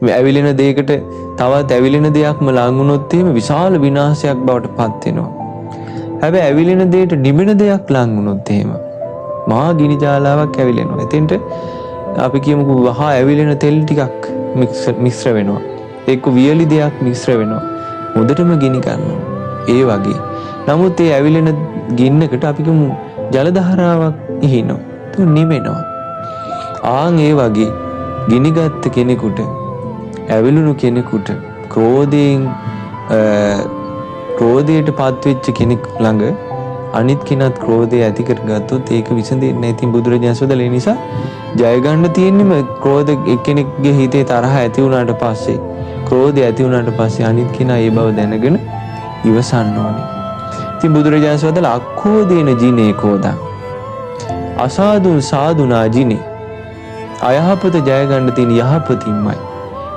මේ ඇවිලෙන දෙයකට තවත් ඇවිලෙන දෙයක්ම ලඟ වුණොත් එහෙම විශාල විනාශයක් බවට පත් වෙනවා. හැබැයි ඇවිලෙන දෙයට නිවෙන දෙයක් ලඟ වුණොත් එහෙම මහා ගිනි ජාලාවක් ඇවිලෙනවා. එතෙන්ට අපි කියමුකෝ වහා ඇවිලෙන තෙල් ටිකක් මිශ්‍ර වෙනවා. එක්ක වියලි දෙයක් මිශ්‍ර වෙනවා. මුදටම ගිනි ගන්නවා. ඒ වගේ. නමුත් ඒ ඇවිලෙන ගින්නකට අපි කියමු ජල ධාරාවක් ඉහිනවා. ඒක නිවෙනවා. ආන් ඒ වගේ ගිනිගත් කෙනෙකුට ඇවිලුණු කෙනෙකුට ක්‍රෝධයට පත්වෙච්ච කෙනෙක් ළඟ අනිත් කෙනත් ක්‍රෝධය ඇති කරගත්තොත් ඒක විසඳෙන්නේ නැති බුදුරජාණන් වහන්සේ ඒ නිසා ජය ගන්න තියෙන්නේම ක්‍රෝධ එක්කෙනෙක්ගේ හිතේ තරහ ඇති වුණාට පස්සේ ක්‍රෝධය ඇති වුණාට පස්සේ අනිත් කෙනා ඒ බව දැනගෙන ඉවසන්න ඕනේ. ඉතින් බුදුරජාණන් වහන්සේ අක්ඛෝදේන ජිනේ කෝදා අසාදුන් සාදුනා ජිනේ අයහපත ජය ගන්න තියෙන යහපතින්මයි.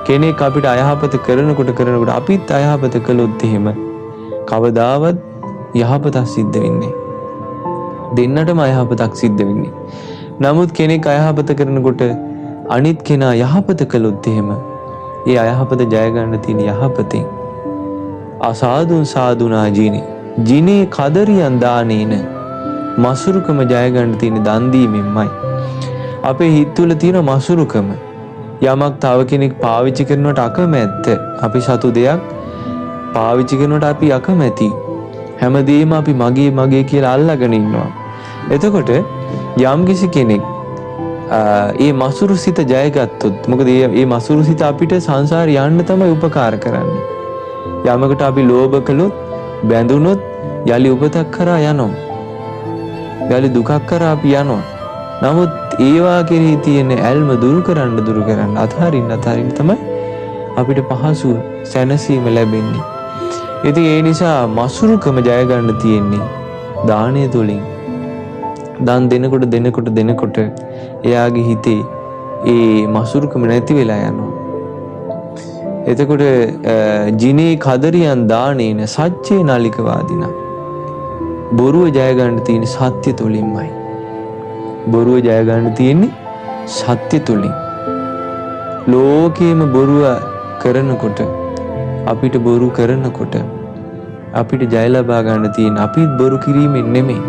කෙනෙක් අපිට අයහපත කරනකොට අපිත් අයහපත කළොත් එහෙම කවදාවත් යහපතක් සිද්ධ වෙන්නේ. දෙන්නටම අයහපතක් සිද්ධ වෙන්නේ. නමුත් කෙනෙක් අයහපත කරනකොට අනිත් කෙනා යහපත කළොත් එහෙම ඒ අයහපත ජය ගන්න තියෙන යහපතෙන්. අසාදුන් සාදුනා ජිනේ ජිනේ කදරියන් දානේන මසුරුකම ජය ගන්න තියෙන දන් දීමෙන්මයි. අපේ හිත තුළ තියෙන මසුරුකම යමක් තව කෙනෙක් පාවිච්චි කරනවට අකමැත්ත. අපි සතු දෙයක් පාවිච්චි කරනවට අපි අකමැති. හැමදේම අපි මගේ කියලා අල්ලගෙන ඉන්නවා. එතකොට යම්කිසි කෙනෙක් ඒ මසුරු සිත ජයගත්තොත් මොකද මේ මසුරු සිත අපිට සංසාරේ යන්න තමයි උපකාර කරන්නේ. යමකට අපි ලෝභ කළොත් බැඳුනොත් යලි උපතක් කරා යනවා. යලි දුකක් කරා අපි යනවා. නමුත් ඒවා කෙරෙහි තියෙන ඇල්ම දුරු කරන්න අතහරින්න තමයි අපිට පහසු සැනසීම ලැබෙන්නේ. ඉතින් ඒ නිසා මසුරුකම ජය ගන්න තියෙන්නේ දානය තුලින්. දන් දෙනකොට එයාගේ හිතේ ඒ මසුරුකම නැති වෙලා යනවා. එතකොට ජිනේ කදරියන් දානේන සච්චේ නාලික වාදිනා බොරුව ජය ගන්න තියෙන්නේ සත්‍ය තුලින්මයි. බොරුව ජය ගන්න තියෙන්නේ සත්‍ය තුලින්. ලෝකේම බොරුව කරනකොට අපිට බොරු කරනකොට අපිට ජය ලබා ගන්න තියෙන අපිත් බොරු කිරීමෙන් නෙමෙයි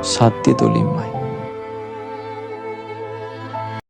සත්‍ය තුලින්මයි.